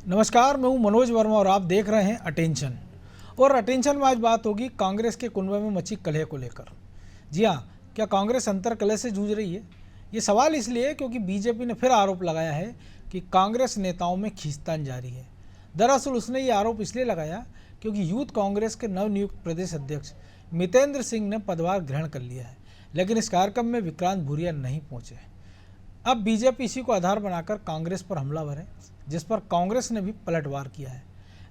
नमस्कार, मैं हूं मनोज वर्मा और आप देख रहे हैं अटेंशन। और अटेंशन में आज बात होगी कांग्रेस के कुनबे में मची कलह को लेकर। जी हाँ, क्या कांग्रेस अंतर कलह से जूझ रही है? ये सवाल इसलिए है क्योंकि बीजेपी ने फिर आरोप लगाया है कि कांग्रेस नेताओं में खींचतान जारी है। दरअसल उसने ये आरोप इसलिए लगाया क्योंकि यूथ कांग्रेस के नवनियुक्त प्रदेश अध्यक्ष मितेंद्र सिंह ने पदभार ग्रहण कर लिया है, लेकिन इस कार्यक्रम में विक्रांत भूरिया नहीं पहुंचे। अब बीजेपी इसी को आधार बनाकर कांग्रेस पर हमलावर है, जिस पर कांग्रेस ने भी पलटवार किया है।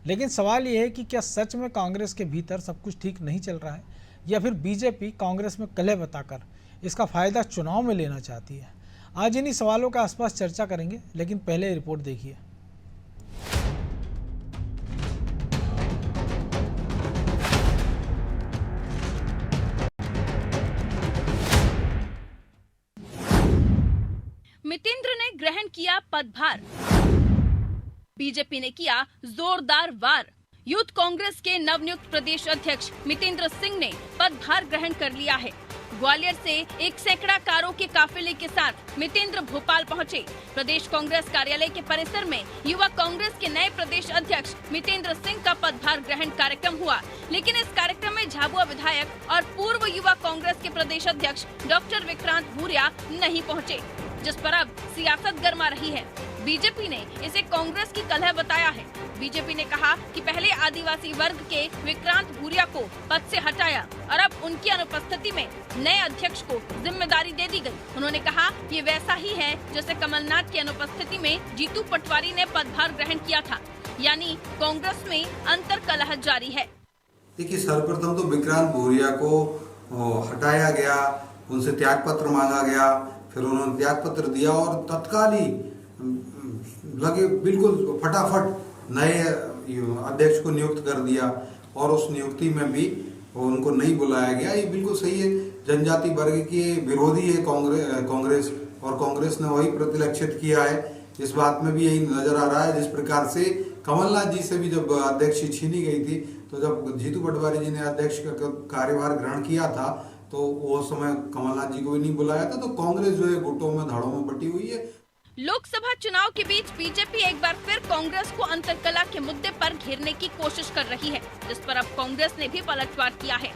लेकिन सवाल ये है कि क्या सच में कांग्रेस के भीतर सब कुछ ठीक नहीं चल रहा है, या फिर बीजेपी कांग्रेस में कलह बताकर इसका फायदा चुनाव में लेना चाहती है? आज इन्हीं सवालों के आसपास चर्चा करेंगे, लेकिन पहले रिपोर्ट देखिए। मितेंद्र ने ग्रहण किया पदभार, बीजेपी ने किया जोरदार वार। यूथ कांग्रेस के नवनियुक्त प्रदेश अध्यक्ष मितेंद्र सिंह ने पदभार ग्रहण कर लिया है। ग्वालियर से एक सैकड़ा कारों के काफिले के साथ मितेंद्र भोपाल पहुंचे। प्रदेश कांग्रेस कार्यालय के परिसर में युवा कांग्रेस के नए प्रदेश अध्यक्ष मितेंद्र सिंह का पदभार ग्रहण कार्यक्रम हुआ, लेकिन इस कार्यक्रम में झाबुआ विधायक और पूर्व युवा कांग्रेस के प्रदेश अध्यक्ष डॉक्टर विक्रांत भूरिया नहीं पहुंचे, जिस पर अब सियासत गर्मा रही है। बीजेपी ने इसे कांग्रेस की कलह बताया है। बीजेपी ने कहा कि पहले आदिवासी वर्ग के विक्रांत भूरिया को पद से हटाया और अब उनकी अनुपस्थिति में नए अध्यक्ष को जिम्मेदारी दे दी गई। उन्होंने कहा ये वैसा ही है जैसे कमलनाथ की अनुपस्थिति में जीतू पटवारी ने पदभार ग्रहण किया था, यानी कांग्रेस में अंतर कलह जारी है। देखिए, सर्वप्रथम तो विक्रांत भूरिया को हटाया गया, उनसे त्याग पत्र मांगा गया, फिर उन्होंने त्याग पत्र दिया और तत्काल ही लगे बिल्कुल फटाफट नए अध्यक्ष को नियुक्त कर दिया और उस नियुक्ति में भी उनको नहीं बुलाया गया। ये बिल्कुल सही है। जनजाति वर्ग के विरोधी है कांग्रेस और कांग्रेस ने वही प्रतिलक्षित किया है। इस बात में भी यही नजर आ रहा है। जिस प्रकार से कमलनाथ जी से भी जब अध्यक्षी छीनी गई थी, तो जब जीतू पटवारी जी ने अध्यक्ष का कार्यभार ग्रहण किया था, तो वो समय कमलनाथ जी को भी नहीं बुलाया था। तो कांग्रेस जो है गुटों में धड़ों में बटी हुई है। लोकसभा चुनाव के बीच बीजेपी एक बार फिर कांग्रेस को अंतरकलह के मुद्दे पर घेरने की कोशिश कर रही है, जिस पर अब कांग्रेस ने भी पलटवार किया है।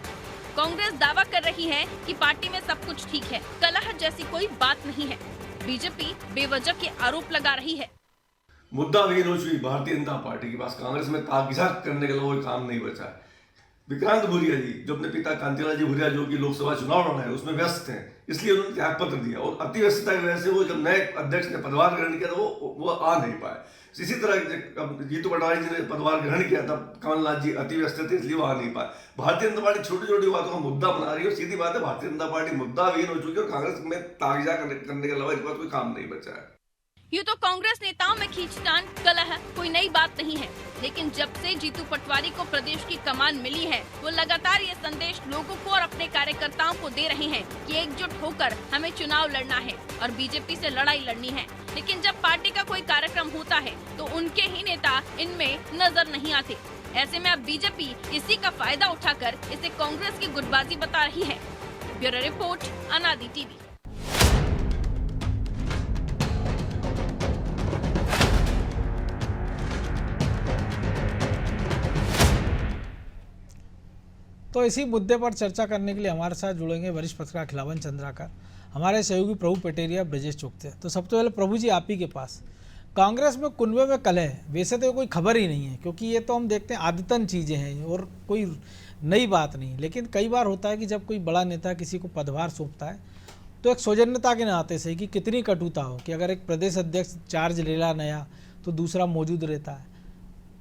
कांग्रेस दावा कर रही है कि पार्टी में सब कुछ ठीक है, कलह जैसी कोई बात नहीं है। बीजेपी बेवजह के आरोप लगा रही है। मुद्दा विहीन हो चुकी भारतीय जनता पार्टी के पास कांग्रेस में ताकीज़ात करने के लिए कोई काम नहीं बचा है। विक्रांत भूरिया जी जो अपने पिता कांतिलाल जी भूरिया जो कि लोकसभा चुनाव लड़ रहे हैं उसमें व्यस्त हैं, इसलिए उन्होंने त्याग पत्र दिया और अति व्यस्तता की वजह से वो जब नए अध्यक्ष ने पदभार ग्रहण किया तो वो आ नहीं पाए। इसी तरह जीतू पटवारी जी ने पदभार ग्रहण किया तब कमलनाथ जी अति व्यस्त थे, इसलिए वो आ नहीं पाए। भारतीय जनता पार्टी छोटी छोटी बातों का मुद्दा बना रही है। सीधी बात है, भारतीय जनता पार्टी मुद्दा विहीन हो चुकी है और कांग्रेस में ताकीज़ात करने के अलावा इस बात कोई काम नहीं बचा है। यूँ तो कांग्रेस नेताओं में खींचतान कलह कोई नई बात नहीं है, लेकिन जब से जीतू पटवारी को प्रदेश की कमान मिली है, वो लगातार ये संदेश लोगों को और अपने कार्यकर्ताओं को दे रहे हैं कि एकजुट होकर हमें चुनाव लड़ना है और बीजेपी से लड़ाई लड़नी है। लेकिन जब पार्टी का कोई कार्यक्रम होता है तो उनके ही नेता इनमें नजर नहीं आते। ऐसे में अब बीजेपी इसी का फायदा उठाकर इसे कांग्रेस की गुटबाजी बता रही है। ब्यूरो रिपोर्ट, अनादि टीवी। तो इसी मुद्दे पर चर्चा करने के लिए हमारे साथ जुड़ेंगे वरिष्ठ पत्रकार खिलावन चंद्राकर, हमारे सहयोगी प्रभु पटेरिया, ब्रजेश चौकते। तो सबसे पहले प्रभु जी आप ही के पास, कांग्रेस में कुनबे में कलह वैसे तो कोई खबर ही नहीं है, क्योंकि ये तो हम देखते हैं आदतन चीज़ें हैं और कोई नई बात नहीं। लेकिन कई बार होता है कि जब कोई बड़ा नेता किसी को पदभार सौंपता है तो एक सौजन्यता के नाते से कि कितनी कटुता हो कि अगर एक प्रदेश अध्यक्ष चार्ज ले ला नया तो दूसरा मौजूद रहता है।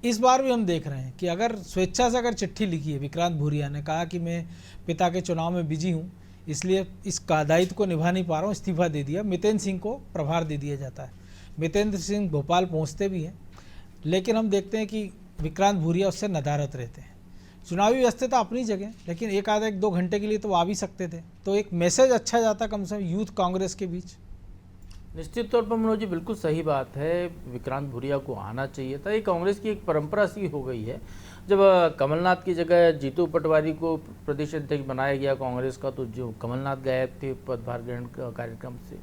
इस बार भी हम देख रहे हैं कि अगर स्वेच्छा से अगर चिट्ठी लिखी है, विक्रांत भूरिया ने कहा कि मैं पिता के चुनाव में बिजी हूँ, इसलिए इस दायित्व को निभा नहीं पा रहा हूँ, इस्तीफा दे दिया। मितेंद्र सिंह को प्रभार दे दिया जाता है। मितेंद्र सिंह भोपाल पहुँचते भी हैं, लेकिन हम देखते हैं कि विक्रांत भूरिया उससे नदारत रहते हैं। चुनावी व्यस्तता अपनी जगह, लेकिन एक आधा 1-2 घंटे के लिए तो आ भी सकते थे, तो एक मैसेज अच्छा जाता कम से कम यूथ कांग्रेस के बीच। निश्चित तौर पर मनोज जी बिल्कुल सही बात है, विक्रांत भूरिया को आना चाहिए था। ये कांग्रेस की एक परंपरा सी हो गई है। जब कमलनाथ की जगह जीतू पटवारी को प्रदेश अध्यक्ष बनाया गया कांग्रेस का, तो जो कमलनाथ गायब थे पदभार ग्रहण कार्यक्रम से।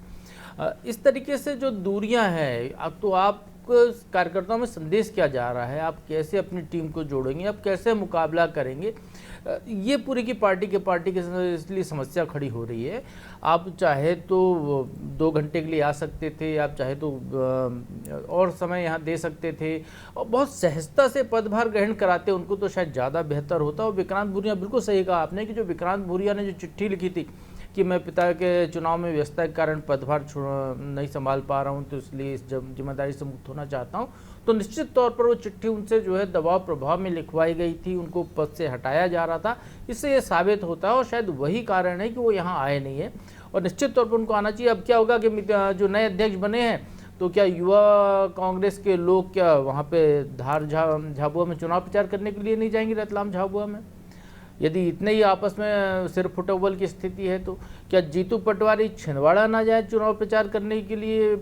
इस तरीके से जो दूरियां हैं, अब तो आप कार्यकर्ताओं में संदेश क्या जा रहा है, आप कैसे अपनी टीम को जोड़ेंगे, आप कैसे मुकाबला करेंगे, ये पूरी की पार्टी के इसलिए समस्या खड़ी हो रही है। आप चाहे तो 2 घंटे के लिए आ सकते थे, आप चाहे तो और समय यहाँ दे सकते थे और बहुत सहजता से पदभार ग्रहण कराते उनको तो शायद ज़्यादा बेहतर होता। और विक्रांत भूरिया, बिल्कुल सही कहा आपने कि जो विक्रांत भूरिया ने जो चिट्ठी लिखी थी कि मैं पिता के चुनाव में व्यस्तता के कारण पदभार नहीं संभाल पा रहा हूं, तो इसलिए इस जिम्मेदारी से मुक्त होना चाहता हूं, तो निश्चित तौर पर वो चिट्ठी उनसे जो है दबाव प्रभाव में लिखवाई गई थी, उनको पद से हटाया जा रहा था। इससे ये साबित होता है और शायद वही कारण है कि वो यहाँ आए नहीं है और निश्चित तौर पर उनको आना चाहिए। अब क्या होगा कि जो नए अध्यक्ष बने हैं तो क्या युवा कांग्रेस के लोग क्या वहाँ पे धार झाबुआ में चुनाव प्रचार करने के लिए नहीं जाएंगे, रतलाम झाबुआ में? यदि इतने ही आपस में सिर फुटबॉल की स्थिति है तो क्या जीतू पटवारी छिंदवाड़ा ना जाए चुनाव प्रचार करने के लिए,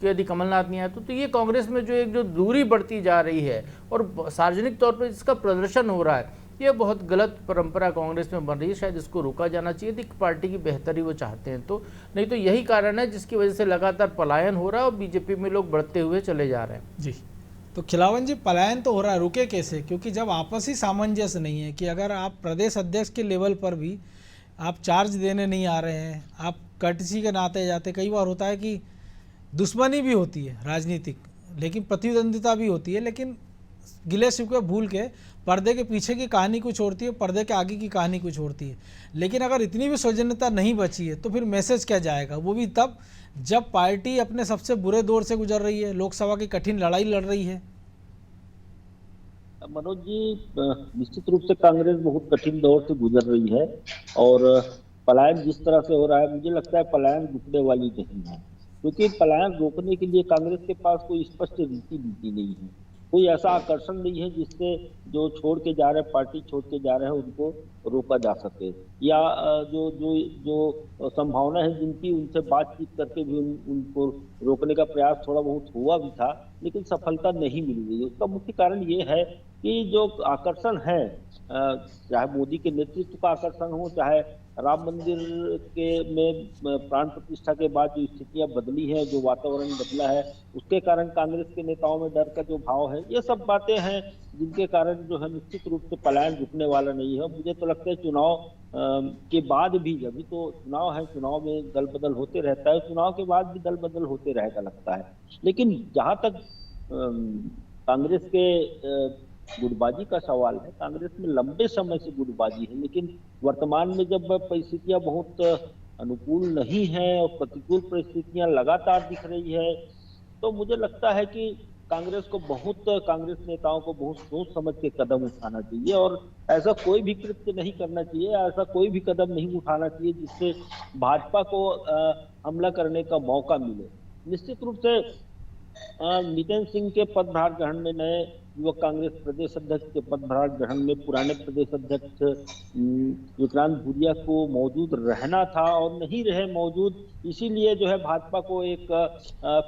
यदि कमलनाथ नहीं आए तो ये कांग्रेस में जो दूरी बढ़ती जा रही है और सार्वजनिक तौर पर इसका प्रदर्शन हो रहा है, ये बहुत गलत परंपरा कांग्रेस में बन रही है। शायद इसको रोका जाना चाहिए थी, पार्टी की बेहतरी वो चाहते हैं तो, नहीं तो यही कारण है जिसकी वजह से लगातार पलायन हो रहा है और बीजेपी में लोग बढ़ते हुए चले जा रहे हैं। जी, तो खिलावन जी, पलायन तो हो रहा है, रुके कैसे? क्योंकि जब आपसी सामंजस्य नहीं है कि अगर आप प्रदेश अध्यक्ष के लेवल पर भी आप चार्ज देने नहीं आ रहे हैं, आप कर्टसी के नाते जाते, कई बार होता है कि दुश्मनी भी होती है राजनीतिक, लेकिन प्रतिद्वंदिता भी होती है, लेकिन गिले शिकवे भूल के पर्दे के पीछे की कहानी कुछ होती है, पर्दे के आगे की कहानी कुछ होती है। लेकिन अगर इतनी भी सौजन्यता नहीं बची है तो फिर मैसेज क्या जाएगा? वो भी तब जब पार्टी अपने सबसे बुरे दौर से गुजर रही है, लोकसभा की कठिन लड़ाई लड़ रही है। मनोज जी, निश्चित रूप से कांग्रेस बहुत कठिन दौर से गुजर रही है और पलायन जिस तरह से हो रहा है, मुझे लगता है पलायन रुकने वाली नहीं है, क्योंकि पलायन रोकने के लिए कांग्रेस के पास कोई स्पष्ट नीति नहीं है, कोई ऐसा आकर्षण नहीं है जिससे जो छोड़ के जा रहे हैं, पार्टी छोड़ के जा रहे हैं, उनको रोका जा सके, या जो जो जो संभावना है जिनकी, उनसे बातचीत करके भी उनको रोकने का प्रयास थोड़ा बहुत हुआ भी था, लेकिन सफलता नहीं मिल रही है। उसका मुख्य कारण ये है कि जो आकर्षण है, चाहे मोदी के नेतृत्व का आकर्षण हो, चाहे राम मंदिर के में प्राण प्रतिष्ठा के बाद जो स्थितियां बदली है, जो वातावरण बदला है, उसके कारण कांग्रेस के नेताओं में डर का जो भाव है, ये सब बातें हैं जिनके कारण जो है निश्चित रूप से पलायन रुकने वाला नहीं है। मुझे तो लगता है चुनाव के बाद भी, अभी तो चुनाव है, चुनाव में दल बदल होते रहता है, चुनाव के बाद भी दल बदल होते रहेगा लगता है। लेकिन जहां तक कांग्रेस के गुटबाजी का सवाल है, कांग्रेस में लंबे समय से गुटबाजी है, लेकिन वर्तमान में जब परिस्थितियां बहुत अनुकूल नहीं है और प्रतिकूल परिस्थितियां लगातार दिख रही है, तो मुझे लगता है कि कांग्रेस नेताओं को बहुत सोच समझ के कदम उठाना चाहिए और ऐसा कोई भी कृत्य नहीं करना चाहिए, ऐसा कोई भी कदम नहीं उठाना चाहिए जिससे भाजपा को हमला करने का मौका मिले। निश्चित रूप से नितिन सिंह के पदभार ग्रहण में, नए युवक कांग्रेस प्रदेश अध्यक्ष के पदभार ग्रहण में पुराने प्रदेश अध्यक्ष विक्रांत भूरिया को मौजूद रहना था और नहीं रहे मौजूद, इसीलिए जो है भाजपा को एक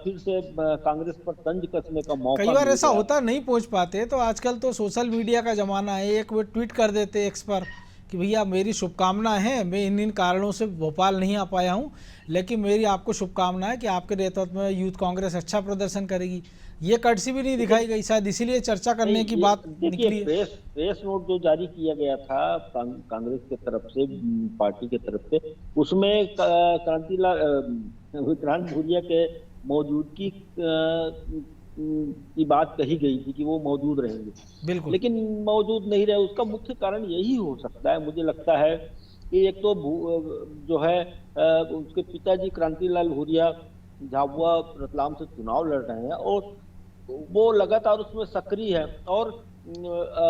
फिर से कांग्रेस पर तंज कसने का मौका। कई बार ऐसा होता, नहीं पहुंच पाते, तो आजकल तो सोशल मीडिया का जमाना है, एक वो ट्वीट कर देते एक्स पर कि भैया मेरी शुभकामनाएं हैं, मैं इन कारणों से भोपाल नहीं आ पाया हूं, लेकिन मेरी आपको शुभकामनाएं कि आपके नेतृत्व में यूथ कांग्रेस अच्छा प्रदर्शन करेगी। ये कर्टसी भी नहीं दिखाई गई, शायद इसीलिए चर्चा करने की बात निकली। प्रेस नोट जो जारी किया गया था कांग्रेस के तरफ से, पार्टी के तरफ से, उसमें विक्रांत भूरिया के मौजूदगी की बात कही गई थी कि वो मौजूद रहेंगे, बिल्कुल, लेकिन मौजूद नहीं रहे। उसका मुख्य कारण यही हो सकता है, मुझे लगता है कि एक तो जो है उसके पिताजी क्रांतिलाल भूरिया झाबुआ रतलाम से चुनाव लड़ रहे हैं और वो लगातार उसमें सक्रिय है, और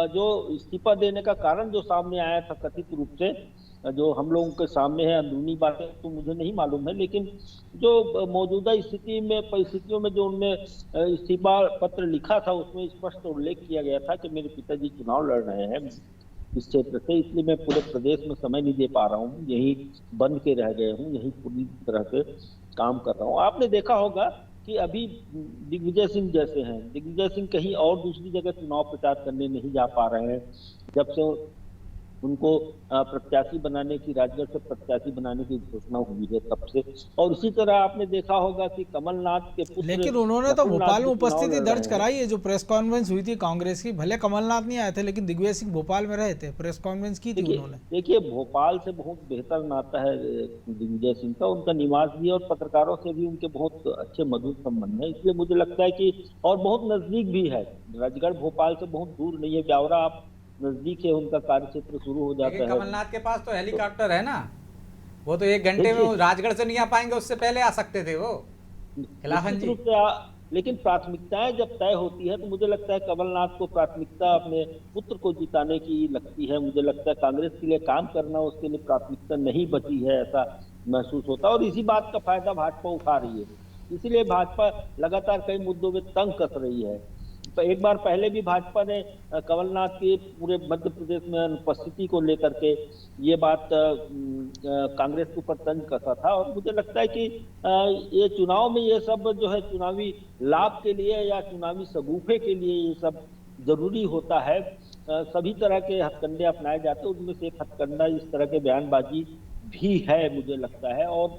जो इस्तीफा देने का कारण जो सामने आया था कथित रूप से, जो हम लोगों के सामने है, अंदरूनी बातें तो मुझे नहीं मालूम है, लेकिन जो मौजूदा परिस्थितियों में जो उनने इस्तीफा पत्र लिखा था उसमें स्पष्ट उल्लेख किया गया था कि मेरे पिताजी चुनाव लड़ रहे हैं इस क्षेत्र से, इसलिए मैं पूरे प्रदेश में समय नहीं दे पा रहा हूँ, यही बंद के रह गए हूँ, यही पूरी तरह से काम कर रहा हूँ। आपने देखा होगा कि अभी दिग्विजय सिंह जैसे हैं, दिग्विजय सिंह कहीं और दूसरी जगह चुनाव प्रचार करने नहीं जा पा रहे हैं, जब से उनको प्रत्याशी बनाने की, राजगढ़ से प्रत्याशी बनाने की घोषणा हुई है तब से। और इसी तरह आपने देखा होगा कि कमलनाथ के पुत्र लेकिन उन्होंने तो नकुलनाथ भोपाल में भी चुनाव उपस्थिति लड़ दर्ज रहे हैं। कराई है। जो प्रेस कॉन्फ्रेंस हुई थी कांग्रेस की, भले कमलनाथ नहीं आए थे लेकिन दिग्विजय सिंह भोपाल में रहे थे, प्रेस कॉन्फ्रेंस की थी देखिए उन्होंने। देखिए भोपाल से बहुत बेहतर नाता है दिग्विजय सिंह का, उनका निवास भी और पत्रकारों से भी उनके बहुत अच्छे मधुर संबंध है। इसलिए मुझे लगता है कि, और बहुत नजदीक भी है, राजगढ़ भोपाल से बहुत दूर नहीं है, ब्यावरा आप नजदीक है, उनका कार्य क्षेत्र शुरू हो लेकिन जाता है। कमलनाथ के पास तो हेलीकॉप्टर है ना, वो तो 1 घंटे में देखिए- राजगढ़ से नहीं आ पाएंगे, उससे पहले आ सकते थे वो खिलाफन निश्चित जी। रूप से लेकिन प्राथमिकताएं जब तय होती है तो मुझे लगता है कमलनाथ को प्राथमिकता अपने पुत्र को जिताने की लगती है। मुझे लगता है कांग्रेस के लिए काम करना उसके लिए प्राथमिकता नहीं बची है, ऐसा महसूस होता है। और इसी बात का फायदा भाजपा उठा रही है, इसीलिए भाजपा लगातार कई मुद्दों में तंग कस रही है। तो एक बार पहले भी भाजपा ने कमलनाथ की पूरे मध्य प्रदेश में अनुपस्थिति को लेकर के ये बात कांग्रेस के ऊपर तंज कसा था। और मुझे लगता है कि ये चुनाव में ये सब जो है चुनावी लाभ के लिए या चुनावी सगुफे के लिए ये सब जरूरी होता है। सभी तरह के हथकंडे अपनाए जाते हैं, उनमें से एक हथकंडा इस तरह के बयानबाजी भी है मुझे लगता है। और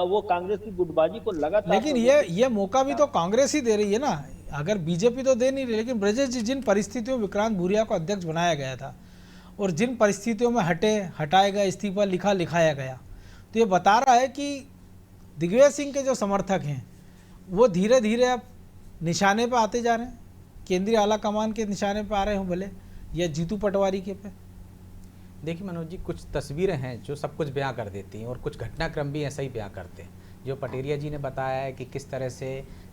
वो कांग्रेस की गुटबाजी को लगातार, लेकिन ये मौका भी तो कांग्रेस ही दे रही है ना, अगर बीजेपी तो दे नहीं रही। लेकिन ब्रजेश जी, जिन परिस्थितियों में विक्रांत भूरिया को अध्यक्ष बनाया गया था और जिन परिस्थितियों में हटाया गया, इस्तीफा लिखाया गया, तो ये बता रहा है कि दिग्विजय सिंह के जो समर्थक हैं वो धीरे धीरे अब निशाने पर आते जा रहे हैं, केंद्रीय आला कमान के निशाने पर आ रहे हों भले, या जीतू पटवारी के पे। देखिए मनोज जी, कुछ तस्वीरें हैं जो सब कुछ बयां कर देती हैं और कुछ घटनाक्रम भी ऐसा ही बयां करते हैं। जो पटेरिया जी ने बताया है कि किस तरह से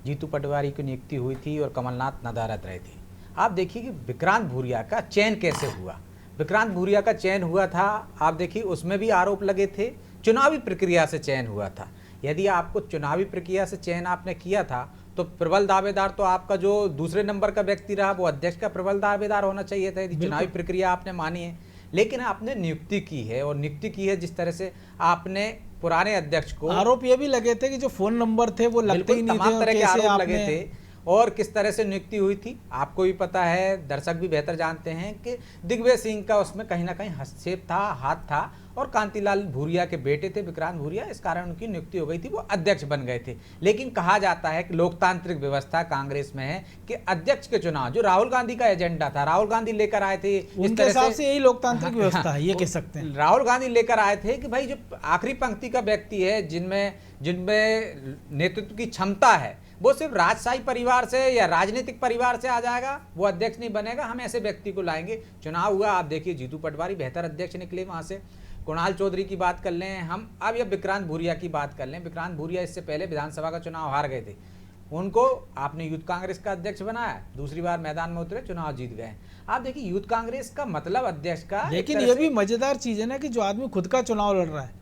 जीतू पटवारी की नियुक्ति हुई थी और कमलनाथ नदारद रहे थे। आप देखिए कि विक्रांत भूरिया का चयन कैसे हुआ। विक्रांत भूरिया का चयन हुआ था, आप देखिए उसमें भी आरोप लगे थे, चुनावी प्रक्रिया से चयन हुआ था। यदि आपको चुनावी प्रक्रिया से चयन आपने किया था तो प्रबल दावेदार तो आपका जो दूसरे नंबर का व्यक्ति रहा वो अध्यक्ष का प्रबल दावेदार होना चाहिए था, यदि चुनावी प्रक्रिया आपने मानी है। लेकिन आपने नियुक्ति की है, और नियुक्ति की है जिस तरह से आपने पुराने अध्यक्ष को, आरोप ये भी लगे थे कि जो फोन नंबर थे वो लगते ही नहीं थे, तमाम तरह के कैसे आरोप लगे आपने थे और किस तरह से नियुक्ति हुई थी आपको भी पता है, दर्शक भी बेहतर जानते हैं कि दिग्विजय सिंह का उसमें कहीं ना कहीं हस्तक्षेप था, हाथ था, और कांतिलाल भूरिया के बेटे थे विक्रांत भूरिया, इस कारण उनकी नियुक्ति हो गई थी, वो अध्यक्ष बन गए थे। लेकिन कहा जाता है कि लोकतांत्रिक व्यवस्था कांग्रेस में है कि अध्यक्ष के चुनाव जो राहुल गांधी का एजेंडा था, राहुल गांधी लेकर आए थे, उनके हिसाब से यही लोकतांत्रिक व्यवस्था है, ये कह सकते हैं। राहुल गांधी लेकर आए थे कि भाई जो आखिरी पंक्ति का व्यक्ति है, जिनमें नेतृत्व की क्षमता है, वो सिर्फ राजशाही परिवार से या राजनीतिक परिवार से आ जाएगा, वो अध्यक्ष नहीं बनेगा, हम ऐसे व्यक्ति को लाएंगे। चुनाव हुआ, आप देखिए जीतू पटवारी बेहतर अध्यक्ष निकले वहां से। कुणाल चौधरी की बात कर लें हम, अब या विक्रांत भूरिया की बात कर लें। विक्रांत भूरिया इससे पहले विधानसभा का चुनाव हार गए थे, उनको आपने यूथ कांग्रेस का अध्यक्ष बनाया, दूसरी बार मैदान में उतरे, चुनाव जीत गए। आप देखिए यूथ कांग्रेस का मतलब अध्यक्ष का, लेकिन ये भी मजेदार चीज है ना कि जो आदमी खुद का चुनाव लड़ रहा है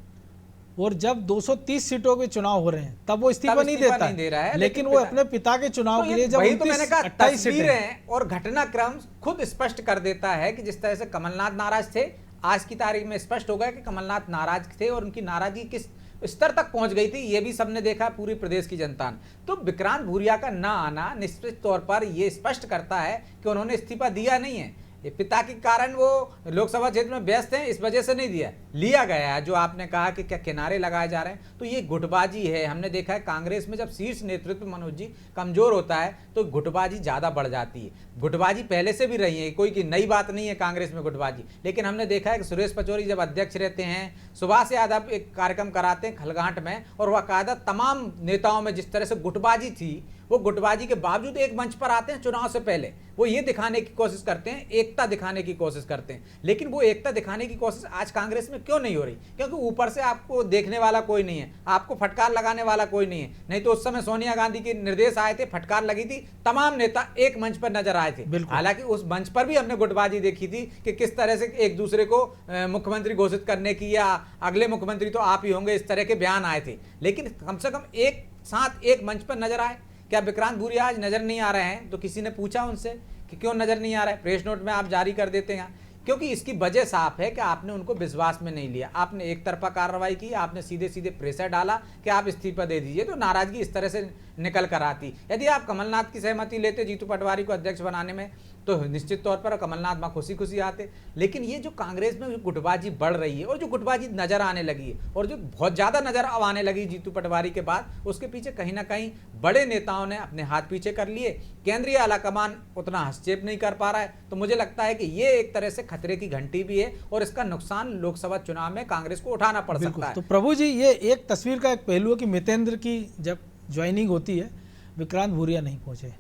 और जब 230 सीटों के चुनाव हो रहे हैं तब वो इस्तीफा नहीं इस्तीफा देता नहीं दे रहा है, लेकिन वो लेकिन अपने पिता के चुनाव तो के लिए जब वही तो मैंने कहा, 28 सीटें तस्वीरें और घटनाक्रम खुद स्पष्ट कर देता है कि जिस तरह से कमलनाथ नाराज थे, आज की तारीख में स्पष्ट हो गया कि कमलनाथ नाराज थे और उनकी नाराजगी किस स्तर तक पहुंच गई थी, ये भी सबने देखा, पूरी प्रदेश की जनता ने। तो विक्रांत भूरिया का ना आना निश्चित तौर पर ये स्पष्ट करता है कि उन्होंने इस्तीफा दिया नहीं है, ये पिता के कारण वो लोकसभा क्षेत्र में व्यस्त हैं, इस वजह से नहीं दिया, लिया गया है। जो आपने कहा कि क्या किनारे लगाए जा रहे हैं, तो ये गुटबाजी है। हमने देखा है कांग्रेस में जब शीर्ष नेतृत्व मनोज जी कमजोर होता है तो गुटबाजी ज्यादा बढ़ जाती है। गुटबाजी पहले से भी रही है, कोई की नई बात नहीं है कांग्रेस में गुटबाजी। लेकिन हमने देखा है कि सुरेश पचौरी जब अध्यक्ष रहते हैं, सुभाष यादव एक कार्यक्रम कराते हैं खलगांठ में, और बाकायदा तमाम नेताओं में जिस तरह से गुटबाजी थी, वो गुटबाजी के बावजूद एक मंच पर आते हैं चुनाव से पहले, वो ये दिखाने की कोशिश करते हैं, एकता दिखाने की कोशिश करते हैं। लेकिन वो एकता दिखाने की कोशिश आज कांग्रेस में क्यों नहीं हो रही? क्योंकि ऊपर से आपको देखने वाला कोई नहीं है, आपको फटकार लगाने वाला कोई नहीं है। नहीं तो उस समय सोनिया गांधी के निर्देश आए थे, फटकार लगी थी, तमाम नेता एक मंच पर नजर आए थे। हालांकि उस मंच पर भी हमने गुटबाजी देखी थी कि किस तरह से एक दूसरे को मुख्यमंत्री घोषित करने की, या अगले मुख्यमंत्री तो आप ही होंगे, इस तरह के बयान आए थे। लेकिन कम से कम एक साथ एक मंच पर नजर आए। क्या विक्रांत भूरिया आज नजर नहीं आ रहे हैं? तो किसी ने पूछा उनसे कि क्यों नजर नहीं आ रहा है? प्रेस नोट में आप जारी कर देते हैं, क्योंकि इसकी वजह साफ है कि आपने उनको विश्वास में नहीं लिया, आपने एक तरफा कार्रवाई की, आपने सीधे सीधे प्रेशर डाला कि आप इस्तीफा दे दीजिए। तो नाराजगी इस तरह से निकल कर आती। यदि आप कमलनाथ की सहमति लेते जीतू पटवारी को अध्यक्ष बनाने में तो निश्चित तौर पर कमलनाथ वहाँ खुशी खुशी आते। लेकिन ये जो कांग्रेस में जो गुटबाजी बढ़ रही है और जो गुटबाजी नजर आने लगी है और जो बहुत ज़्यादा नजर अब आने लगी जीतू पटवारी के बाद, उसके पीछे कहीं ना कहीं बड़े नेताओं ने अपने हाथ पीछे कर लिए। केंद्रीय आलाकमान उतना हस्तक्षेप नहीं कर पा रहा है। तो मुझे लगता है कि ये एक तरह से खतरे की घंटी भी है और इसका नुकसान लोकसभा चुनाव में कांग्रेस को उठाना पड़ सकता है। तो प्रभु जी, ये एक तस्वीर का एक पहलू है कि मितेंद्र की जब ज्वाइनिंग होती है विक्रांत भूरिया नहीं पहुंचे,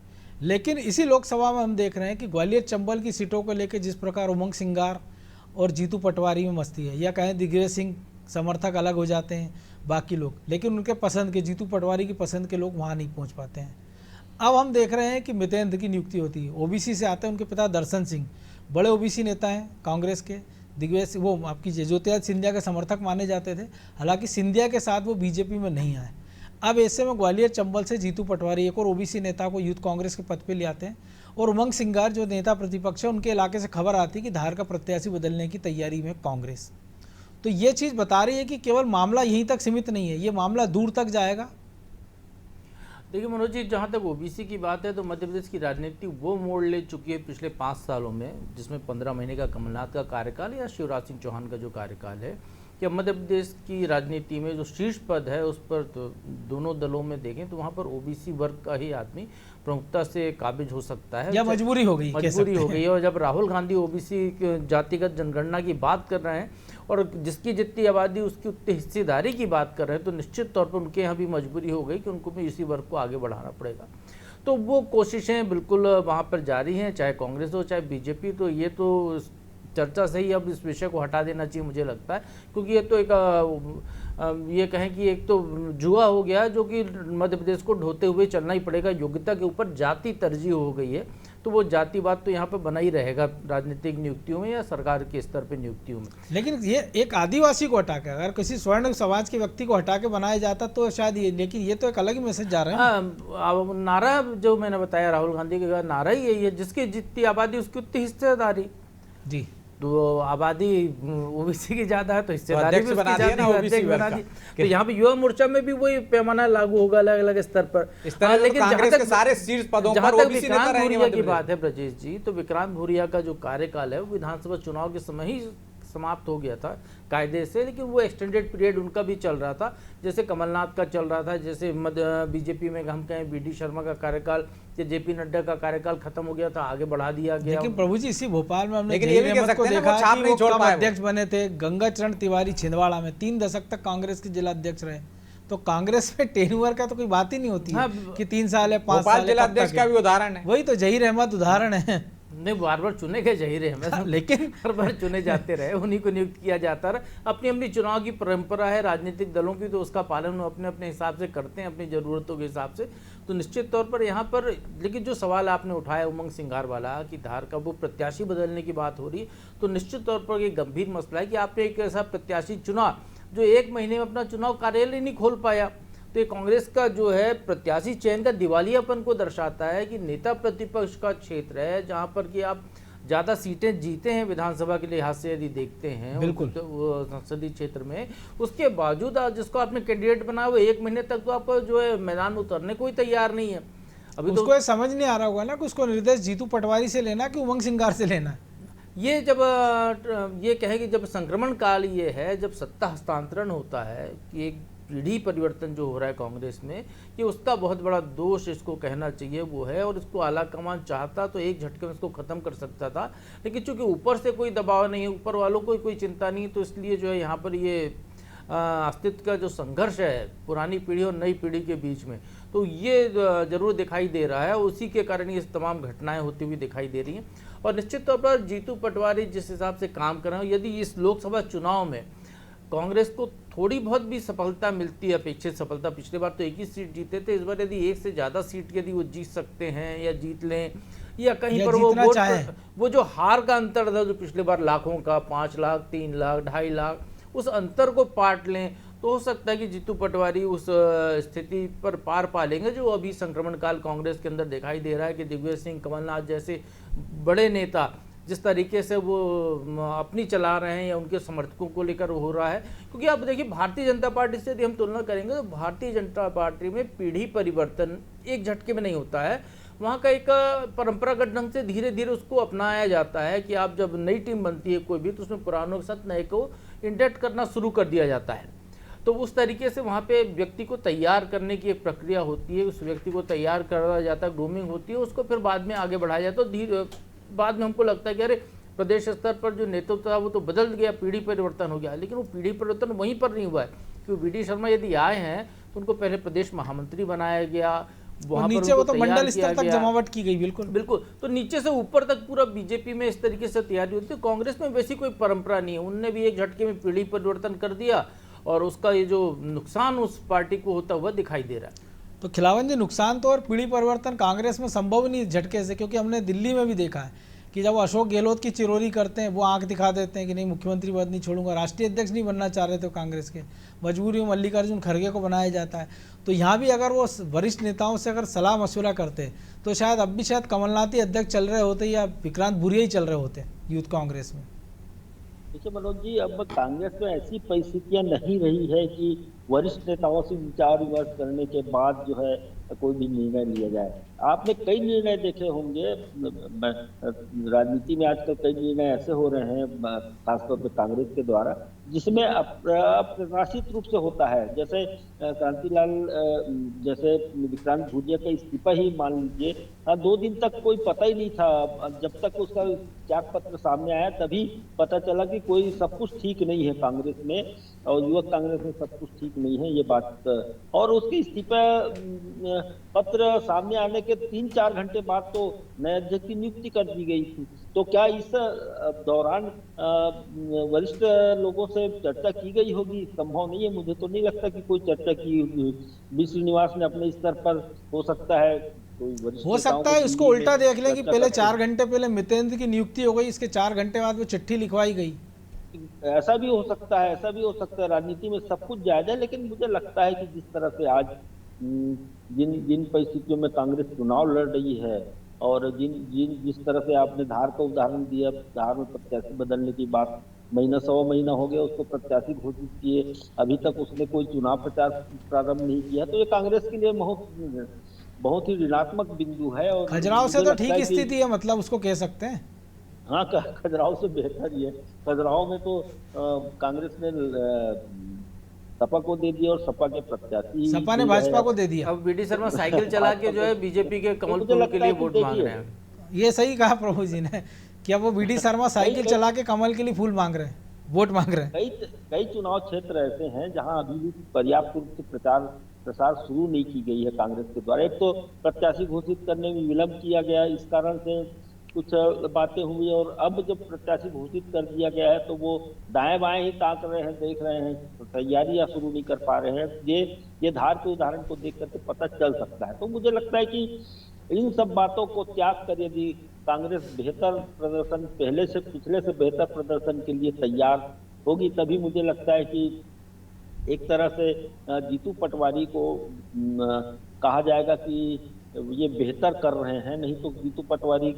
लेकिन इसी लोकसभा में हम देख रहे हैं कि ग्वालियर चंबल की सीटों को लेकर जिस प्रकार उमंग सिंगार और जीतू पटवारी में मस्ती है, या कहें दिग्विजय सिंह समर्थक अलग हो जाते हैं बाकी लोग, लेकिन उनके पसंद के जीतू पटवारी की पसंद के लोग वहाँ नहीं पहुँच पाते हैं। अब हम देख रहे हैं कि मितेंद्र की नियुक्ति होती है, ओबीसी से आते हैं, उनके पिता दर्शन सिंह बड़े ओबीसी नेता हैं कांग्रेस के। दिग्विजय सिंह वो आपकी ज्योतिरादित्य सिंधिया के समर्थक माने जाते थे, हालांकि सिंधिया के साथ वो बीजेपी में नहीं आए। अब ऐसे में ग्वालियर चंबल से जीतू पटवारी एक और ओबीसी नेता को यूथ कांग्रेस के पद पे ले आते हैं, और उमंग सिंगार जो नेता प्रतिपक्ष है उनके इलाके से खबर आती है कि धार का प्रत्याशी बदलने की तैयारी में कांग्रेस। तो ये चीज़ बता रही है कि केवल मामला यहीं तक सीमित नहीं है, ये मामला दूर तक जाएगा। देखिए मनोज जी, जहाँ तक ओबीसी की बात है तो मध्य प्रदेश की राजनीति वो मोड़ ले चुकी है पिछले 5 सालों में, जिसमें 15 महीने का कमलनाथ का कार्यकाल या शिवराज सिंह चौहान का जो कार्यकाल है, कि मध्य प्रदेश की राजनीति में जो शीर्ष पद है उस पर तो दोनों दलों में देखें तो वहाँ पर ओबीसी वर्ग का ही आदमी प्रमुखता से काबिज हो सकता है, या मजबूरी हो गई है। और जब राहुल गांधी ओबीसी जातिगत जनगणना की बात कर रहे हैं और जिसकी जितनी आबादी उसकी उतनी हिस्सेदारी की बात कर रहे हैं, तो निश्चित तौर पर उनके यहाँ भी मजबूरी हो गई कि उनको भी इसी वर्ग को आगे बढ़ाना पड़ेगा। तो वो कोशिशें बिल्कुल वहाँ पर जारी हैं, चाहे कांग्रेस हो चाहे बीजेपी। तो ये तो चर्चा से ही अब इस विषय को हटा देना चाहिए मुझे लगता है, क्योंकि ये तो एक ये कहें कि एक तो जुआ हो गया जो कि मध्य प्रदेश को ढोते हुए चलना ही पड़ेगा। योग्यता के ऊपर जाति तरजीह हो गई है, तो वो जातिवाद तो यहाँ पर बना ही रहेगा राजनीतिक नियुक्तियों में या सरकार के स्तर पर नियुक्तियों में। लेकिन ये एक आदिवासी को हटा के अगर किसी स्वर्ण समाज के व्यक्ति को हटा के बनाया जाता तो शायद ये, लेकिन ये तो एक अलग ही मैसेज जा रहा है। हाँ, नारा जो मैंने बताया राहुल गांधी का नारा ही यही है, जिसकी जितनी आबादी उसकी उतनी हिस्सेदारी। जी, तो आबादी ओबीसी की ज्यादा है तो हिस्सेदारी भी बना दी। तो यहाँ पे युवा मोर्चा में भी वही पैमाना लागू होगा अलग अलग स्तर पर। लेकिन कांग्रेस के सारे शीर्ष पदों पर ओबीसी नेता रहेंगे। विक्रांत भूरिया की बात है ब्रजेश जी, तो विक्रांत भूरिया का जो कार्यकाल है वो विधानसभा चुनाव के समय ही समाप्त हो गया था कायदे से, लेकिन वो एक्सटेंडेड पीरियड उनका भी चल रहा था, जैसे कमलनाथ का चल रहा था, जैसे बीजेपी में हम कहें बीडी शर्मा का कार्यकाल या जेपी नड्डा का कार्यकाल खत्म हो गया था, आगे बढ़ा दिया गया। लेकिन प्रभु जी, इसी भोपाल में हमने जहीर अहमद को देखा कि वो कब अध्यक्ष बने थे। गंगा चरण तिवारी छिंदवाड़ा में 3 दशक तक कांग्रेस के जिला अध्यक्ष रहे। तो कांग्रेस में टेन्योर का तो कोई बात ही नहीं होती है कि 3 साल है 5 साल। जिला अध्यक्ष का भी उदाहरण है, वही तो जहीर अहमद उदाहरण है। नहीं, बार बार चुने गए जहीर अहमद, लेकिन हर बार चुने जाते रहे, उन्हीं को नियुक्त किया जाता रहा। अपनी अपनी चुनाव की परंपरा है राजनीतिक दलों की, तो उसका पालन अपने अपने हिसाब से करते हैं, अपनी ज़रूरतों के हिसाब से। तो निश्चित तौर पर यहाँ पर, लेकिन जो सवाल आपने उठाया उमंग सिंगार वाला कि धार का वो प्रत्याशी बदलने की बात हो रही है, तो निश्चित तौर पर ये गंभीर मसला है कि आपने एक ऐसा प्रत्याशी चुना जो 1 महीने में अपना चुनाव कार्यालय नहीं खोल पाया। तो ये कांग्रेस का जो है प्रत्याशी चयन का दिवालियापन को दर्शाता है कि नेता प्रतिपक्ष का क्षेत्र है जहां पर कि आप ज़्यादा सीटें जीते हैं विधानसभा के लिहाज से यदि देखते हैं बिल्कुल संसदीय क्षेत्र में, उसके बावजूद जिसको आपने कैंडिडेट बनाया वो 1 महीने तक तो आप जो है मैदान उतरने को ही तैयार नहीं है। अभी उसको तो समझ नहीं आ रहा होगा ना कि उसको निर्देश जीतू पटवारी से लेना कि उमंग सिंगार से लेना। ये जब ये कहें कि जब संक्रमण काल ये है, जब सत्ता हस्तांतरण होता है कि एक पीढ़ी परिवर्तन जो हो रहा है कांग्रेस में, ये उसका बहुत बड़ा दोष इसको कहना चाहिए वो है। और इसको आलाकमान चाहता तो एक झटके में इसको ख़त्म कर सकता था, लेकिन चूंकि ऊपर से कोई दबाव नहीं है, ऊपर वालों को कोई चिंता नहीं, तो इसलिए जो है यहाँ पर ये अस्तित्व का जो संघर्ष है पुरानी पीढ़ी और नई पीढ़ी के बीच में, तो ये जरूर दिखाई दे रहा है। उसी के कारण ये तमाम घटनाएं होती हुई दिखाई दे रही हैं। और निश्चित तौर पर जीतू पटवारी जिस हिसाब से काम कर रहे हैं, यदि इस लोकसभा चुनाव में कांग्रेस को थोड़ी बहुत भी सफलता मिलती है, अपेक्षित सफलता, पिछले बार तो 1 ही सीट जीते थे, इस बार यदि 1 से ज़्यादा सीट यदि वो जीत सकते हैं या जीत लें या कहीं पर वो जो हार का अंतर था जो पिछले बार लाखों का 5 लाख 3 लाख 2.5 लाख, उस अंतर को पाट लें तो हो सकता है कि जीतू पटवारी उस स्थिति पर पार पा लेंगे जो अभी संक्रमण काल कांग्रेस के अंदर दिखाई दे रहा है कि दिग्विजय सिंह, कमलनाथ जैसे बड़े नेता जिस तरीके से वो अपनी चला रहे हैं या उनके समर्थकों को लेकर हो रहा है। क्योंकि आप देखिए भारतीय जनता पार्टी से यदि हम तुलना करेंगे तो भारतीय जनता पार्टी में पीढ़ी परिवर्तन एक झटके में नहीं होता है। वहाँ का एक परंपरागत ढंग से धीरे धीरे उसको अपनाया जाता है कि आप जब नई टीम बनती है कोई भी, तो उसमें पुरानों के साथ नए को इंडक्ट करना शुरू कर दिया जाता है। तो उस तरीके से वहाँ पे व्यक्ति को तैयार करने की एक प्रक्रिया होती है, उस व्यक्ति को तैयार करा जाता है, ग्रूमिंग होती है, उसको फिर बाद में आगे बढ़ाया जाता है। तो धीरे बाद में हमको लगता है कि अरे प्रदेश स्तर पर जो नेतृत्व था वो तो बदल गया, पीढ़ी परिवर्तन हो गया, लेकिन वो पीढ़ी परिवर्तन वहीं पर नहीं हुआ है। क्योंकि वी डी शर्मा यदि आए हैं तो उनको पहले प्रदेश महामंत्री बनाया गया, वहाँ नीचे वो तो मंडल स्तर तक जमावट की गई। बिल्कुल बिल्कुल, तो नीचे से ऊपर तक पूरा बीजेपी में इस तरीके से तैयारी होती है। कांग्रेस में वैसी कोई परंपरा नहीं है, उनने भी एक झटके में पीढ़ी परिवर्तन कर दिया और उसका ये जो नुकसान उस पार्टी को होता हुआ दिखाई दे रहा है। तो खिलावन जी, नुकसान तो और पीढ़ी परिवर्तन कांग्रेस में संभव नहीं झटके से, क्योंकि हमने दिल्ली में भी देखा है कि जब अशोक गहलोत की चिरोरी करते हैं, वो आंख दिखा देते हैं कि नहीं मुख्यमंत्री पद नहीं छोड़ूंगा, राष्ट्रीय अध्यक्ष नहीं बनना चाह रहे थे कांग्रेस के, मजबूरी में मल्लिकार्जुन खड़गे को बनाया जाता है। तो यहाँ भी अगर वो वरिष्ठ नेताओं से अगर सलाह मशवरा करते तो शायद अब भी शायद कमलनाथ ही अध्यक्ष चल रहे होते या विक्रांत भूरिया ही चल रहे होते यूथ कांग्रेस में। देखिए मनोज जी, अब कांग्रेस में ऐसी परिस्थितियां नहीं रही है कि वरिष्ठ नेताओं से विचार विमर्श करने के बाद जो है कोई भी निर्णय लिया जाए। आपने कई निर्णय देखे होंगे, राजनीति में आजकल कई निर्णय ऐसे हो रहे हैं खासतौर पर कांग्रेस के द्वारा जिसमें अप्रत्याशित रूप से होता है। जैसे कांतिलाल, जैसे विक्रांत भूरिया का इस्तीफा ही मान लीजिए, 2 दिन तक कोई पता ही नहीं था, जब तक उसका त्याग पत्र सामने आया तभी पता चला कि कोई सब कुछ ठीक नहीं है कांग्रेस में और युवक कांग्रेस में सब कुछ ठीक नहीं है ये बात। और उसके इस्तीफा पत्र सामने आने के 3-4 घंटे बाद तो नए अध्यक्ष की नियुक्ति कर दी गई थी। तो क्या इस दौरान वरिष्ठ लोगों से चर्चा की गई होगी? संभव नहीं है, मुझे तो नहीं लगता कि कोई चर्चा की होगी। बी श्रीनिवास ने अपने स्तर पर हो सकता है हो सकता है इसको उल्टा देख लें कि पहले 4 घंटे पहले मितेंद्र की नियुक्ति हो गई, इसके 4 घंटे बाद वो चिट्ठी लिखवाई गई। ऐसा भी हो सकता है, ऐसा भी हो सकता है। राजनीति में सब कुछ जायज है, लेकिन मुझे लगता है कि जिस तरह से आज जिन परिस्थितियों में कांग्रेस चुनाव लड़ रही है और जिस तरह से आपने धार का उदाहरण दिया, धार में प्रत्याशी बदलने की बात, महीना 1.25 महीना हो गया उसको प्रत्याशी घोषित किए, अभी तक उसने कोई चुनाव प्रचार प्रारंभ नहीं किया। तो ये कांग्रेस के लिए बहुत ही ऋणात्मक बिंदु है। और खजुराहो से तो ठीक स्थिति है, मतलब उसको कह सकते हैं। हाँ, खजुराहो से बेहतर ही है। खजुराहो में तो कांग्रेस ने सपा को दे दिया और सपा के प्रत्याशी, सपा ने भाजपा को दे दिया। अब वी डी शर्मा साइकिल चला के जो है बीजेपी के कमल के लिए वोट मांग रहे हैं। ये सही कहा प्रभु जी ने कि अब वो वी डी शर्मा साइकिल चला के कमल के लिए फूल मांग रहे हैं, वोट मांग रहे हैं। कई चुनाव क्षेत्र ऐसे हैं जहां अभी भी पर्याप्त रूप से प्रसार शुरू नहीं की गई है कांग्रेस के द्वारा। एक तो प्रत्याशी घोषित करने में विलंब किया गया, इस कारण से कुछ बातें हुई, और अब जब प्रत्याशी घोषित कर दिया गया है तो वो दाएं बाएं ही ताक रहे हैं, देख रहे हैं, तो तैयारियां शुरू नहीं कर पा रहे हैं। ये धार के उदाहरण को देख करके पता चल सकता है। तो मुझे लगता है कि इन सब बातों को त्याग कर यदि कांग्रेस बेहतर प्रदर्शन, पिछले से बेहतर प्रदर्शन के लिए तैयार होगी, तभी मुझे लगता है कि एक तरह से जीतू पटवारी को कहा जाएगा कि ये बेहतर कर रहे हैं। नहीं तो जीतू पटवारी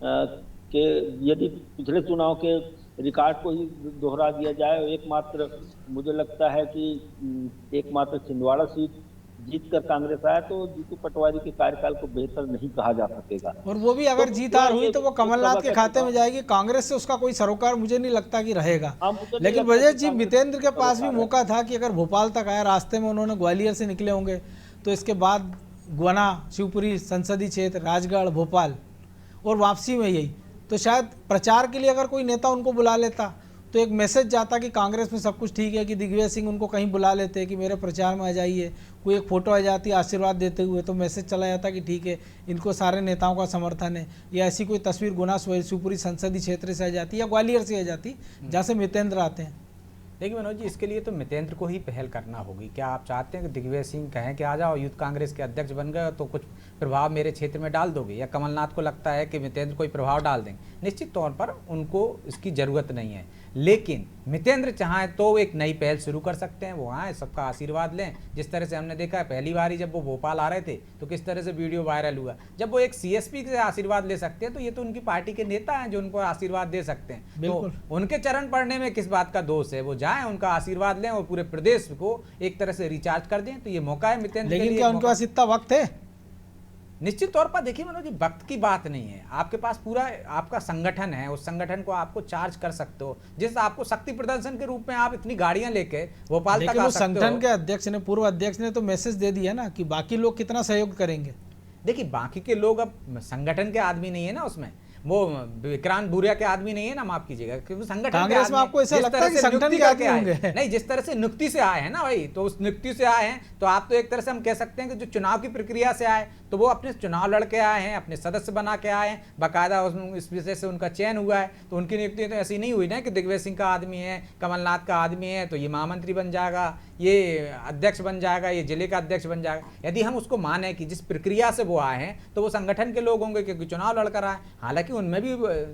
के यदि पिछले चुनाव के रिकॉर्ड को ही दोहरा दिया जाए, एकमात्र मुझे लगता है कि एकमात्र छिंदवाड़ा सीट जीत कर कांग्रेस आया, तो जीतू पटवारी के कार्यकाल को बेहतर नहीं कहा जा सकेगा। और वो भी अगर जीत हार हुई तो वो कमलनाथ के खाते में जाएगी, कांग्रेस से उसका कोई सरोकार मुझे नहीं लगता कि रहेगा। लेकिन ब्रजेश जी, मितेंद्र के पास भी मौका था कि अगर भोपाल तक आया, रास्ते में उन्होंने ग्वालियर से निकले होंगे, तो इसके बाद गुना, शिवपुरी संसदीय क्षेत्र, राजगढ़, भोपाल और वापसी में यही, तो शायद प्रचार के लिए अगर कोई नेता उनको बुला लेता तो एक मैसेज जाता कि कांग्रेस में सब कुछ ठीक है, कि दिग्विजय सिंह उनको कहीं बुला लेते कि मेरे प्रचार में आ जाइए, कोई एक फोटो आ जाती आशीर्वाद देते हुए, तो मैसेज चला जाता कि ठीक है इनको सारे नेताओं का समर्थन है। या ऐसी कोई तस्वीर गुना शिवपुरी संसदीय क्षेत्र से आ जाती या ग्वालियर से आ जाती जहाँ से मितेंद्र आते हैं। देखिए मनोज जी, इसके लिए तो मितेंद्र को ही पहल करना होगी। क्या आप चाहते हैं कि दिग्विजय सिंह कहें कि आ जाओ यूथ कांग्रेस के अध्यक्ष बन गए तो कुछ प्रभाव मेरे क्षेत्र में डाल दोगे, या कमलनाथ को लगता है कि मितेंद्र कोई प्रभाव डाल देंगे? निश्चित तौर पर उनको इसकी ज़रूरत नहीं है, लेकिन मितेंद्र चाहें तो एक नई पहल शुरू कर सकते हैं, वो आए सबका आशीर्वाद लें। जिस तरह से हमने देखा है पहली बार ही जब वो भोपाल आ रहे थे तो किस तरह से वीडियो वायरल हुआ। जब वो एक सीएसपी से आशीर्वाद ले सकते हैं तो ये तो उनकी पार्टी के नेता हैं जो उनको आशीर्वाद दे सकते हैं, तो उनके चरण पड़ने में किस बात का दोष है। वो जाएं, उनका आशीर्वाद लें और पूरे प्रदेश को एक तरह से रिचार्ज कर दें। तो ये मौका है मितेंद्र के लिए। लेकिन क्या उनके पास इतना वक्त है? निश्चित तौर पर देखिए मनोज जी, वक्त की बात नहीं है, आपके पास पूरा आपका संगठन है, उस संगठन को आपको चार्ज कर सकते हो। जिस आपको शक्ति प्रदर्शन के रूप में आप इतनी गाड़ियां लेके भोपाल तक आ सकते हो। संगठन के अध्यक्ष ने, पूर्व अध्यक्ष ने तो मैसेज दे दिया ना कि बाकी लोग कितना सहयोग करेंगे। देखिए बाकी के लोग अब संगठन के आदमी नहीं है ना, उसमें वो विक्रांत भूरिया के आदमी नहीं है ना, माफ कीजिएगा, क्योंकि संगठन कांग्रेस में आपको ऐसा लगता है कि संगठन के आदमी होंगे? नहीं, जिस तरह से नियुक्ति से आए हैं ना भाई, तो उस नियुक्ति से आए हैं तो आप तो एक तरह से हम कह सकते हैं कि जो चुनाव की प्रक्रिया से आए तो वो अपने चुनाव लड़के आए हैं, अपने सदस्य बना के आए हैं, बाकायदा इस विषय से उनका चयन हुआ है। तो उनकी नियुक्ति तो ऐसी नहीं हुई ना कि दिग्विजय सिंह का आदमी है, कमलनाथ का आदमी है तो ये महामंत्री बन जाएगा, ये अध्यक्ष बन जाएगा, ये जिले का अध्यक्ष बन जाएगा। यदि हम उसको माने कि जिस प्रक्रिया से वो आए हैं तो वो संगठन के लोग होंगे क्योंकि चुनाव लड़कर आए। हालांकि उनमें भी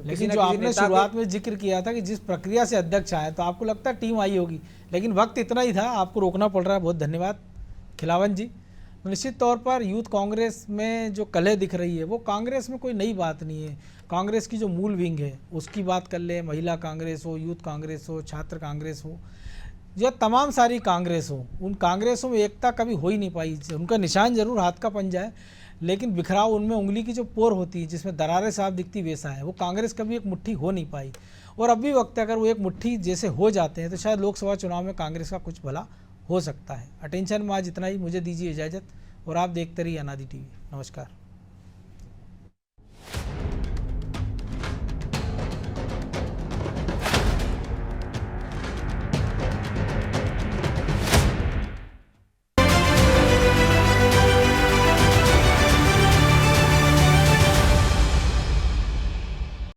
लेकिन जो आपने शुरुआत में जिक्र किया था कि जिस प्रक्रिया से अध्यक्ष आए तो आपको लगता है टीम आई होगी, लेकिन वक्त इतना ही था, आपको रोकना पड़ रहा है। बहुत धन्यवाद खिलावन जी। निश्चित तौर पर यूथ कांग्रेस में जो कलह दिख रही है वो कांग्रेस में कोई नई बात नहीं है। कांग्रेस की जो मूल विंग है उसकी बात कर ले, महिला कांग्रेस हो, यूथ कांग्रेस हो, छात्र कांग्रेस हो, जो तमाम सारी कांग्रेस हो, उन कांग्रेसों में एकता कभी हो ही नहीं पाई। उनका निशान जरूर हाथ का पंजा है, लेकिन बिखराव उनमें उंगली की जो पोर होती है जिसमें दरारें साफ दिखती वैसा है। वो कांग्रेस कभी एक मुट्ठी हो नहीं पाई और अब भी वक्त है, अगर वो एक मुट्ठी जैसे हो जाते हैं तो शायद लोकसभा चुनाव में कांग्रेस का कुछ भला हो सकता है। अटेंशन में आज इतना ही, मुझे दीजिए इजाज़त और आप देखते रहिए अनादि टीवी। नमस्कार।